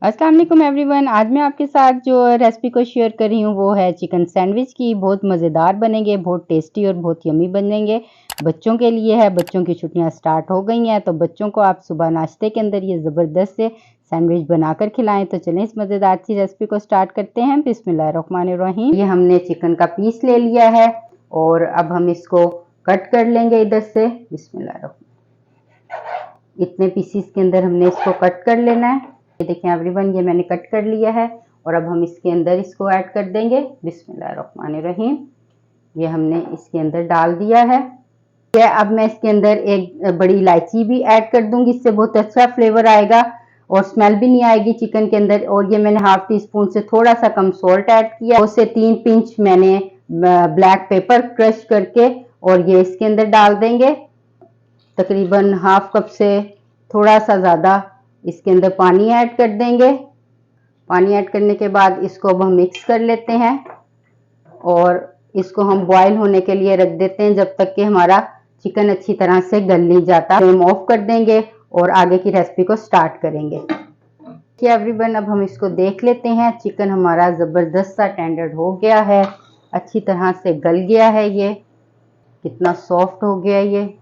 अस्सलाम वालेकुम एवरीवन। आज मैं आपके साथ जो रेसिपी को शेयर कर रही हूँ वो है चिकन सैंडविच की। बहुत मज़ेदार बनेंगे, बहुत टेस्टी और बहुत यमी बनेंगे। बच्चों के लिए है, बच्चों की छुट्टियां स्टार्ट हो गई हैं तो बच्चों को आप सुबह नाश्ते के अंदर ये ज़बरदस्त से सैंडविच बनाकर खिलाएं। तो चलें इस मज़ेदार सी रेसिपी को स्टार्ट करते हैं। बिस्मिल्लाहिर्रहमानिर्रहीम। ये हमने चिकन का पीस ले लिया है और अब हम इसको कट कर लेंगे इधर से। बिस्मिल्लाहिर्रहमानिर्रहीम। इतने पीसीस के अंदर हमने इसको कट कर लेना है। ये देखें एवरीवन, ये मैंने कट कर लिया है और अब हम इसके अंदर इसको ऐड कर देंगे। बिस्मिल्लाहिर्रहमानिर्रहीम। ये हमने इसके अंदर डाल दिया है। ये अब मैं इसके अंदर एक बड़ी इलायची भी ऐड कर दूंगी, इससे बहुत अच्छा फ्लेवर आएगा और स्मेल भी नहीं आएगी चिकन के अंदर। और ये मैंने हाफ टी स्पून से थोड़ा सा कम सॉल्ट ऐड किया। 2 से 3 पिंच मैंने ब्लैक पेपर क्रश करके और ये इसके अंदर डाल देंगे। तकरीबन हाफ कप से थोड़ा सा ज़्यादा इसके अंदर पानी ऐड कर देंगे। पानी ऐड करने के बाद इसको अब हम मिक्स कर लेते हैं और इसको हम बॉईल होने के लिए रख देते हैं जब तक कि हमारा चिकन अच्छी तरह से गल नहीं जाता। फ्लेम ऑफ कर देंगे और आगे की रेसिपी को स्टार्ट करेंगे। एवरीवन, अब हम इसको देख लेते हैं। चिकन हमारा ज़बरदस्त सा टेंडर हो गया है, अच्छी तरह से गल गया है। ये कितना सॉफ्ट हो गया ये।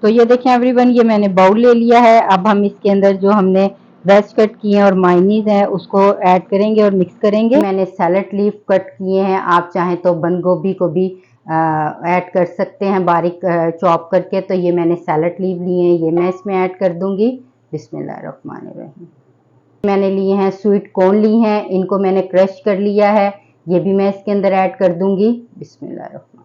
तो ये देखें एवरीवन, ये मैंने बाउल ले लिया है। अब हम इसके अंदर जो हमने वेज कट किए हैं और मायनीज है उसको ऐड करेंगे और मिक्स करेंगे। मैंने सैलड लीफ कट किए हैं, आप चाहें तो बंद गोभी को भी ऐड कर सकते हैं बारीक चॉप करके। तो ये मैंने सैलड लीफ लिए हैं, ये मैं इसमें ऐड कर दूंगी। बिस्मिल्लाहिर्रहमानिर्रहीम। मैंने लिए हैं स्वीट कॉर्न ली हैं, इनको मैंने क्रश कर लिया है, ये भी मैं इसके अंदर ऐड कर दूंगी। बिस्मिल्लाहिर्रहमानिर्रहीम।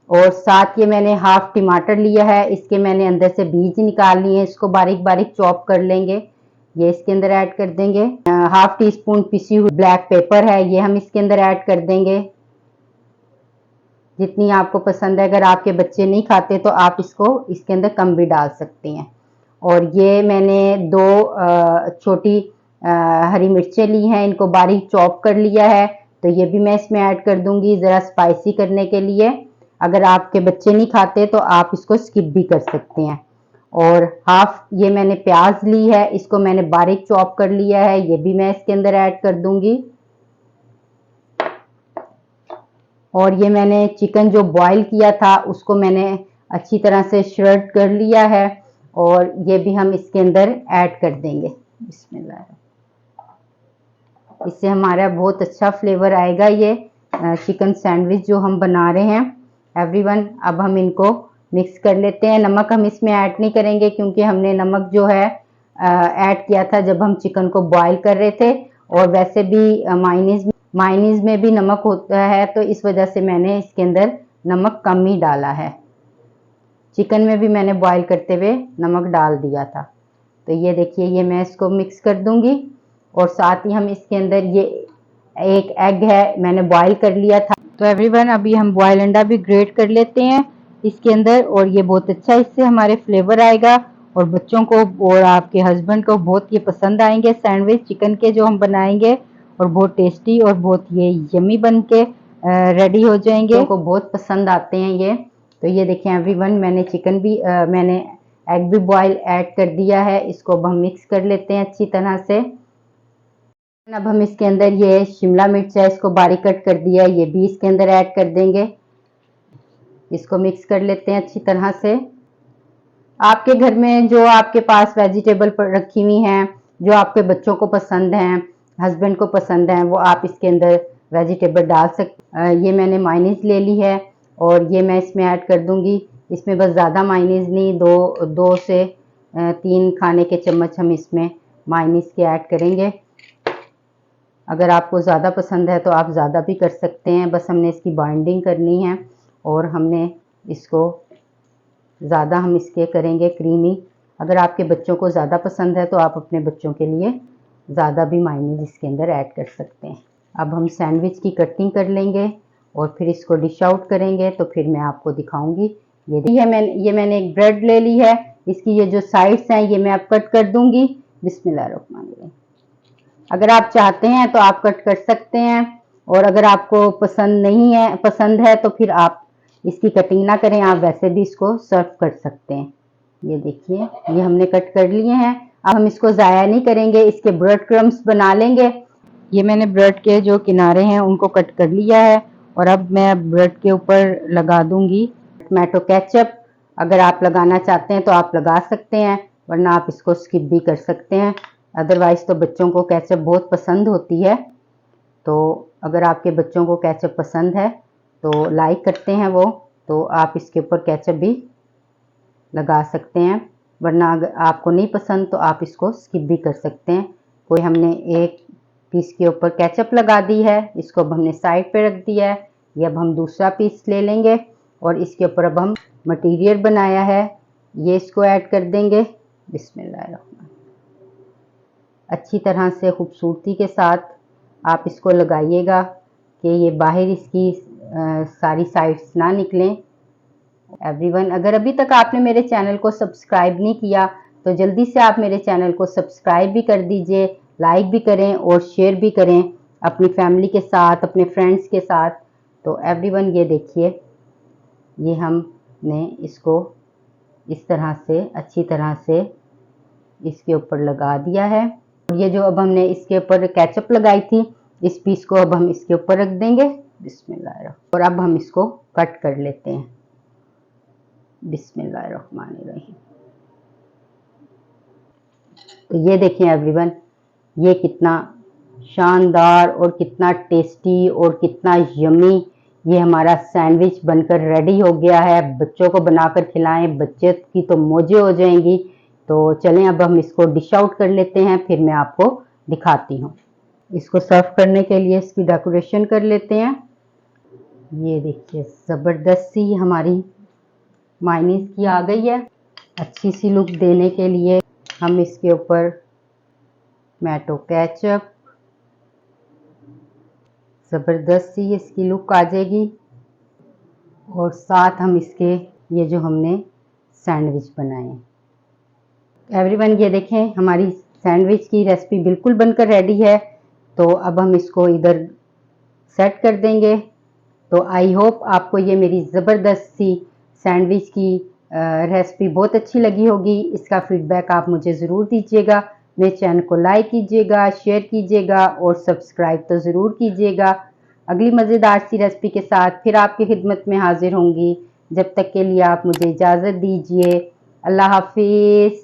और साथ ये मैंने हाफ टमाटर लिया है, इसके मैंने अंदर से बीज निकाल लिए हैं, इसको बारीक बारीक चॉप कर लेंगे। ये इसके अंदर ऐड कर देंगे। हाफ टी स्पून पिसी हुई ब्लैक पेपर है, ये हम इसके अंदर ऐड कर देंगे जितनी आपको पसंद है। अगर आपके बच्चे नहीं खाते तो आप इसको इसके अंदर कम भी डाल सकते हैं। और ये मैंने 2 छोटी हरी मिर्चें ली हैं, इनको बारीक चॉप कर लिया है, तो ये भी मैं इसमें ऐड कर दूंगी ज़रा स्पाइसी करने के लिए। अगर आपके बच्चे नहीं खाते तो आप इसको स्किप भी कर सकते हैं। और हाफ ये मैंने प्याज ली है, इसको मैंने बारीक चॉप कर लिया है, ये भी मैं इसके अंदर ऐड कर दूंगी। और ये मैंने चिकन जो बॉईल किया था उसको मैंने अच्छी तरह से श्रेड कर लिया है और ये भी हम इसके अंदर ऐड कर देंगे। बिस्मिल्लाह। इससे हमारा बहुत अच्छा फ्लेवर आएगा ये चिकन सैंडविच जो हम बना रहे हैं। एवरीवन, अब हम इनको मिक्स कर लेते हैं। नमक हम इसमें ऐड नहीं करेंगे क्योंकि हमने नमक जो है ऐड किया था जब हम चिकन को बॉईल कर रहे थे। और वैसे भी मायनीज में भी नमक होता है, तो इस वजह से मैंने इसके अंदर नमक कम ही डाला है। चिकन में भी मैंने बॉईल करते हुए नमक डाल दिया था। तो ये देखिए, ये मैं इसको मिक्स कर दूंगी और साथ ही हम इसके अंदर ये एक एग है, मैंने बॉईल कर लिया था। तो एवरीवन, अभी हम बॉयल अंडा भी ग्रेट कर लेते हैं इसके अंदर और ये बहुत अच्छा इससे हमारे फ्लेवर आएगा और बच्चों को और आपके हस्बैंड को बहुत ये पसंद आएंगे सैंडविच चिकन के जो हम बनाएंगे। और बहुत टेस्टी और बहुत ये यमी बन के रेडी हो जाएंगे। उनको बहुत पसंद आते हैं ये। तो ये देखें एवरीवन, मैंने चिकन भी मैंने एग भी बॉयल ऐड कर दिया है। इसको अब हम मिक्स कर लेते हैं अच्छी तरह से। अब हम इसके अंदर ये शिमला मिर्च है, इसको बारीक कट कर दिया है, ये भी इसके अंदर ऐड कर देंगे। इसको मिक्स कर लेते हैं अच्छी तरह से। आपके घर में जो आपके पास वेजिटेबल रखी हुई हैं, जो आपके बच्चों को पसंद हैं, हस्बैंड को पसंद हैं, वो आप इसके अंदर वेजिटेबल डाल सकते। ये मैंने मायनीज ले ली है और ये मैं इसमें ऐड कर दूंगी। इसमें बस ज़्यादा मायनीज नहीं, 2 से 3 खाने के चम्मच हम इसमें मायनीज के ऐड करेंगे। अगर आपको ज़्यादा पसंद है तो आप ज़्यादा भी कर सकते हैं, बस हमने इसकी बाइंडिंग करनी है और हमने इसको ज़्यादा हम इसके करेंगे क्रीमी। अगर आपके बच्चों को ज़्यादा पसंद है तो आप अपने बच्चों के लिए ज़्यादा भी मायनीज इसके अंदर ऐड कर सकते हैं। अब हम सैंडविच की कटिंग कर लेंगे और फिर इसको डिश आउट करेंगे, तो फिर मैं आपको दिखाऊंगी। ये मैंने एक ब्रेड ले ली है, इसकी ये जो साइड्स हैं ये मैं अब कट कर दूंगी। बिस्मिल्लाहिर्रहमानिर्रहीम। अगर आप चाहते हैं तो आप कट कर सकते हैं और अगर आपको पसंद है तो फिर आप इसकी कटिंग ना करें, आप वैसे भी इसको सर्व कर सकते हैं। ये देखिए, ये हमने कट कर लिए हैं। अब हम इसको ज़ाया नहीं करेंगे, इसके ब्रेड क्रम्स बना लेंगे। ये मैंने ब्रेड के जो किनारे हैं उनको कट कर लिया है और अब मैं ब्रेड के ऊपर लगा दूंगी टमाटो केचप। अगर आप लगाना चाहते हैं तो आप लगा सकते हैं, वरना आप इसको स्किप भी कर सकते हैं। अदरवाइज तो बच्चों को केचप बहुत पसंद होती है, तो अगर आपके बच्चों को केचप पसंद है तो लाइक करते हैं वो, तो आप इसके ऊपर केचप भी लगा सकते हैं, वरना अगर आपको नहीं पसंद तो आप इसको स्किप भी कर सकते हैं। कोई हमने एक पीस के ऊपर केचप लगा दी है, इसको अब हमने साइड पे रख दिया है। ये अब हम दूसरा पीस ले लेंगे और इसके ऊपर अब हम मटीरियल बनाया है ये इसको ऐड कर देंगे। बिस्मिल्लाहिर्रहमान। अच्छी तरह से खूबसूरती के साथ आप इसको लगाइएगा कि ये बाहर इसकी सारी साइड्स ना निकलें। एवरीवन, अगर अभी तक आपने मेरे चैनल को सब्सक्राइब नहीं किया तो जल्दी से आप मेरे चैनल को सब्सक्राइब भी कर दीजिए, लाइक भी करें और शेयर भी करें अपनी फैमिली के साथ, अपने फ्रेंड्स के साथ। तो एवरीवन ये देखिए, ये हमने इसको इस तरह से अच्छी तरह से इसके ऊपर लगा दिया है। ये जो अब हमने इसके ऊपर केचप लगाई थी, इस पीस को अब हम इसके ऊपर रख देंगे। बिस्मिल्लाह। और अब हम इसको कट कर लेते हैं। बिस्मिल्लाहिर्रहमानिर्रहीम। तो ये देखें एवरीवन, ये कितना शानदार और कितना टेस्टी और कितना यमी ये हमारा सैंडविच बनकर रेडी हो गया है। बच्चों को बनाकर खिलाएं, बच्चे की तो मौजें हो जाएंगी। तो चलें अब हम इसको डिश आउट कर लेते हैं, फिर मैं आपको दिखाती हूँ। इसको सर्व करने के लिए इसकी डेकोरेशन कर लेते हैं। ये देखिए, ज़बरदस्त सी हमारी मायनीज की आ गई है। अच्छी सी लुक देने के लिए हम इसके ऊपर टमाटो केचप, ज़बरदस्त सी इसकी लुक आ जाएगी। और साथ हम इसके ये जो हमने सैंडविच बनाए हैं। एवरीवन ये देखें, हमारी सैंडविच की रेसिपी बिल्कुल बनकर रेडी है। तो अब हम इसको इधर सेट कर देंगे। तो आई होप आपको ये मेरी ज़बरदस्त सी सैंडविच की रेसिपी बहुत अच्छी लगी होगी। इसका फीडबैक आप मुझे ज़रूर दीजिएगा। मेरे चैनल को लाइक कीजिएगा, शेयर कीजिएगा और सब्सक्राइब तो ज़रूर कीजिएगा। अगली मज़ेदार सी रेसिपी के साथ फिर आपकी खिदमत में हाजिर होंगी। जब तक के लिए आप मुझे इजाज़त दीजिए। अल्लाह हाफिज़।